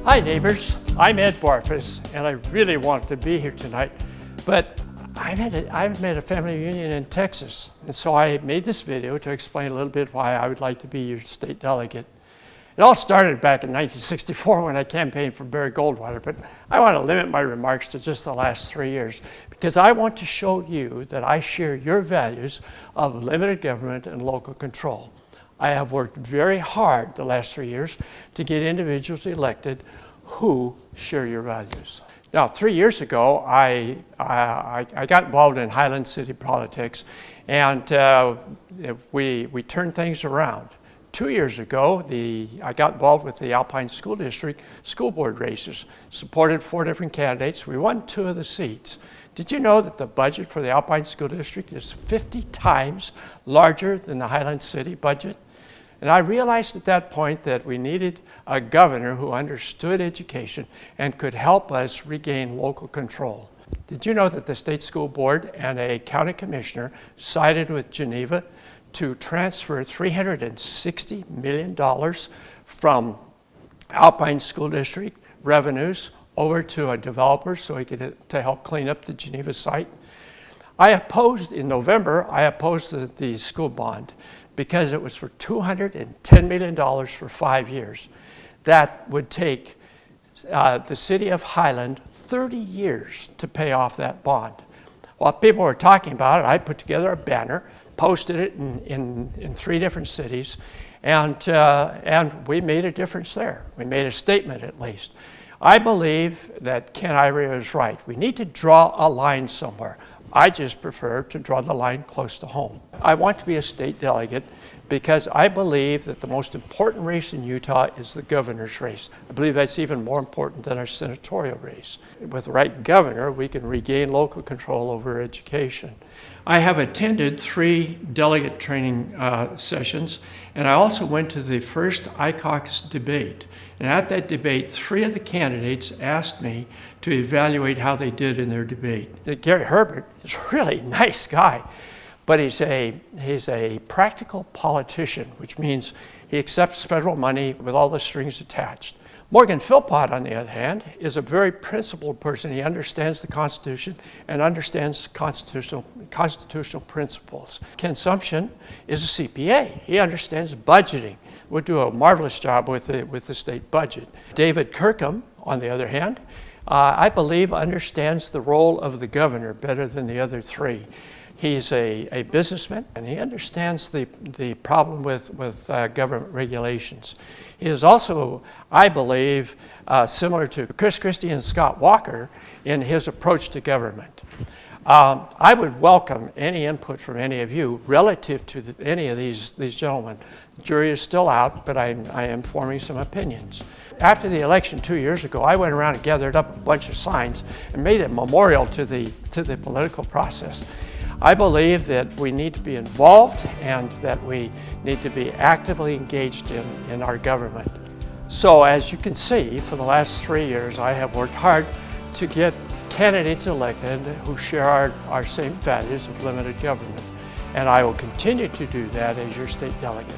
Hi neighbors, I'm Ed Barfus, and I really wanted to be here tonight, but I've met a family reunion in Texas, and so I made this video to explain a little bit why I would like to be your state delegate. It all started back in 1964 when I campaigned for Barry Goldwater, but I want to limit my remarks to just the last 3 years because I want to show you that I share your values of limited government and local control. I have worked very hard the last 3 years to get individuals elected who share your values. Now, 3 years ago, I got involved in Highland City politics, and we turned things around. 2 years ago, I got involved with the Alpine School District school board races, supported 4 different candidates. We won 2 of the seats. Did you know that the budget for the Alpine School District is 50 times larger than the Highland City budget? And I realized at that point that we needed a governor who understood education and could help us regain local control. Did you know that the state school board and a county commissioner sided with Geneva to transfer $360 million from Alpine School District revenues over to a developer so he could to help clean up the Geneva site? In November, I opposed the school bond because it was for $210 million for 5 years. That would take the city of Highland 30 years to pay off that bond. While people were talking about it, I put together a banner, posted it in 3 different cities, and we made a difference there. We made a statement at least. I believe that Ken Irie is right. We need to draw a line somewhere. I just prefer to draw the line close to home. I want to be a state delegate because I believe that the most important race in Utah is the governor's race. I believe that's even more important than our senatorial race. With the right governor, we can regain local control over education. I have attended 3 delegate training sessions, and I also went to the first ICAUCUS debate. And at that debate, 3 of the candidates asked me to evaluate how they did in their debate. Gary Herbert is a really nice guy, but he's a practical politician, which means he accepts federal money with all the strings attached. Morgan Philpott, on the other hand, is a very principled person. He understands the Constitution and understands constitutional principles. Ken Sumption is a CPA. He understands budgeting. Would do a marvelous job with the state budget. David Kirkham, on the other hand, I believe understands the role of the governor better than the other 3. He's a businessman, and he understands the problem with government regulations. He is also, I believe, similar to Chris Christie and Scott Walker in his approach to government. I would welcome any input from any of you relative to any of these gentlemen. The jury is still out, but I am forming some opinions. After the election 2 years ago, I went around and gathered up a bunch of signs and made a memorial to the political process. I believe that we need to be involved and that we need to be actively engaged in our government. So as you can see, for the last 3 years, I have worked hard to get candidates elected who share our same values of limited government. And I will continue to do that as your state delegate.